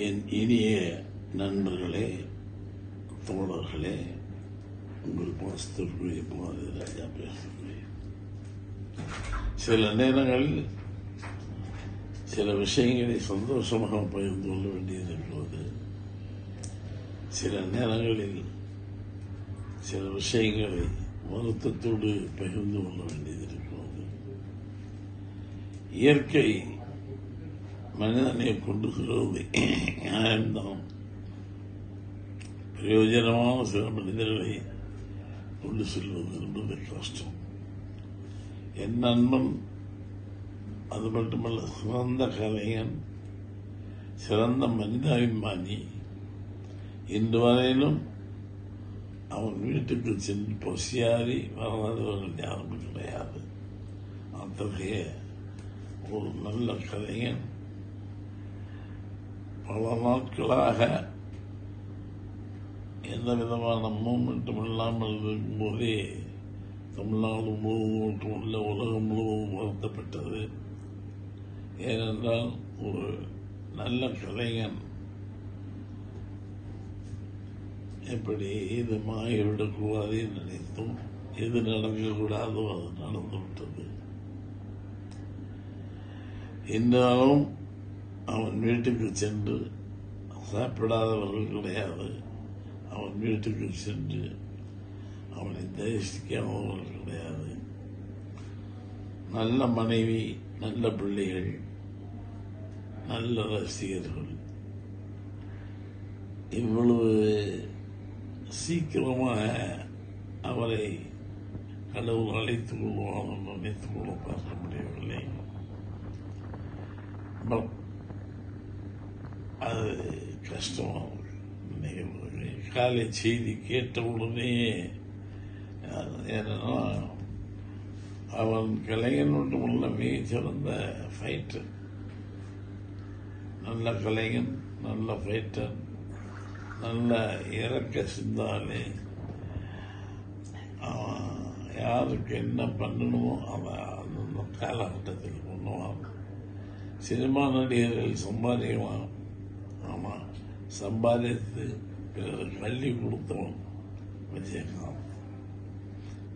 என் இனிய நண்பர்களே, தோழர்களே, உங்கள் பாஸ்தருக்குரிய பாரதி ராஜா பேசுகிறேன். சில நேரங்களில் சில விஷயங்களை சந்தோஷமாக பகிர்ந்து கொள்ள வேண்டியிருக்கிறது. சில நேரங்களில் சில விஷயங்களை வருத்தத்தோடு பகிர்ந்து கொள்ள வேண்டியதிருக்கிறது. இயற்கை மனிதனை கொண்டு செல்வது நியாயம்தான். பிரயோஜனமான சில மனிதர்களை கொண்டு செல்வது என்பது கஷ்டம். என் நண்பன், அது மட்டுமல்ல, சிறந்த கலைஞன், சிறந்த மனிதாபிமானி, இன்று வரையிலும் அவன் வீட்டுக்கு சென்று பசியாரி வராதவர்கள் யாரும் கிடையாது. அத்தகைய ஒரு நல்ல கலைஞன் பல நாட்களாக எந்த விதமான மூமெண்ட்டும் இல்லாமல் இருக்கும்போதே தமிழ்நாடு முழுவதும் மட்டுமல்ல, உலகம் முழுவதும் வருத்தப்பட்டது. ஏனென்றால் ஒரு நல்ல கலைஞன் எப்படி இது மாறிவிடக்கூடாது நினைத்தும் எது நடக்கக்கூடாதோ அது நடந்துவிட்டது. இருந்தாலும் அவன் வீட்டுக்கு சென்று சாப்பிடாதவர்கள் கிடையாது. அவன் வீட்டுக்கு சென்று அவனை தரிசிக்காதவர்கள் கிடையாது. நல்ல மனைவி, நல்ல பிள்ளைகள், நல்ல ரசிகர்கள். இவ்வளவு சீக்கிரமாக அவரை கடவுள் அழைத்துக் கொள்வான் என்று நினைத்துக் கொள்ள பார்க்க முடியவில்லை. அது கஷ்டமாக நிகழ்வு. காலை செய்தி கேட்டவுடனே, ஏன்னா அவன் கலைஞன் மட்டுமல்ல, மிகச் சிறந்த ஃபைட்டர். நல்ல கலைஞன், நல்ல ஃபைட்டர், நல்ல இறக்க சிந்தாலே. யாருக்கு என்ன பண்ணணுமோ அவன் அந்த காலகட்டத்தில் பண்ணுவான். சினிமா நடிகர்கள் சம்பாதிக்கலாம், ஆமாம், சம்பாதித்து பிறருக்கு அள்ளி கொடுத்தவன் விஜயகாந்த்.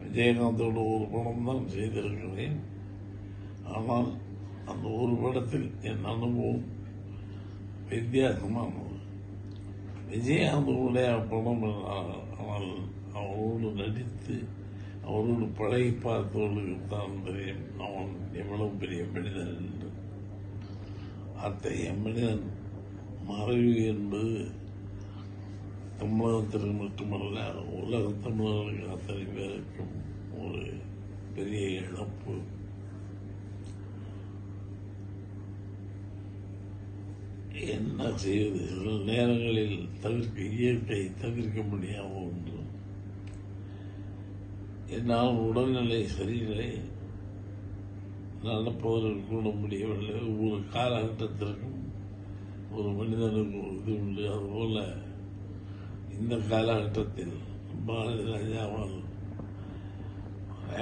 விஜயகாந்தோட ஒரு படம் தான் செய்திருக்கிறேன். ஆனால் அந்த ஒரு படத்தில் என் அனுபவம் வித்தியாசமானது. விஜயகாந்தோடைய படம், ஆனால் அவரோடு நடித்து அவரோடு பழகி பார்த்தவர்களுக்கு தான் தெரியும் அவன் எவ்வளவு பெரிய மனிதன் என்று. அத்தகைய மனிதன் மறைவு என்பது தமிழகத்திற்கு மட்டுமல்ல, உலக தமிழர்களுக்கு அத்தனை பேருக்கும் ஒரு பெரிய இழப்பு. என்ன செய்வது? சில நேரங்களில் இயற்கை தவிர்க்க முடியாமல் ஒன்று. என்னால் உடல்நிலை சரியில்லை, நடப்பதற்கு கூட முடியவில்லை. ஒவ்வொரு காலகட்டத்திற்கும் ஒரு மனிதனுக்கு ஒரு இது உண்டு. அதுபோல இந்த காலகட்டத்தில் பாரதி ராஜாவால்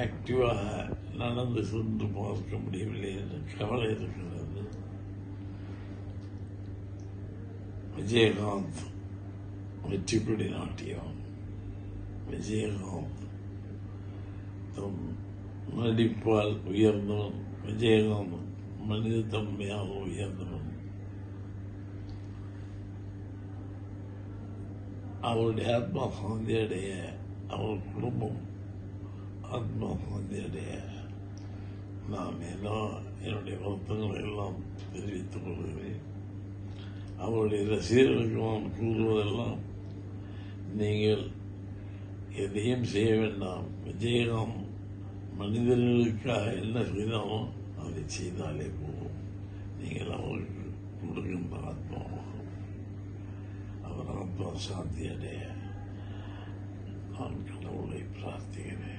ஆக்டிவாக நடந்து சென்று பார்க்க முடியவில்லை என்று கவலை இருக்கிறது. விஜயகாந்த் வெற்றிப்படி நாட்டியம். விஜயகாந்த் தம் நடிப்பால் உயர்ந்தவன். விஜயகாந்த் மனித தன்மையாக உயர்ந்தவன். அவருடைய ஆத்மா சாந்தி அடைய, அவர் குடும்பம் ஆத்மா சாந்தி அடைய நான் என்னுடைய வருத்தங்களை எல்லாம் தெரிவித்துக் கொள்கிறேன். அவருடைய ரசிகர்களுக்கு நான் கூறுவதெல்லாம், நீங்கள் எதையும் செய்ய வேண்டாம். விஜயகாந்த் மனிதர்களுக்காக என்ன செய்தாலும் அதை செய்தாலே போதும். நீங்கள் அவருக்கு கொடுக்கின்ற ஆத்மாவாகும். அவர் ஆத்மா சாந்தி அடைய நான் கடவுளை பிரார்த்திக்கிறேன்.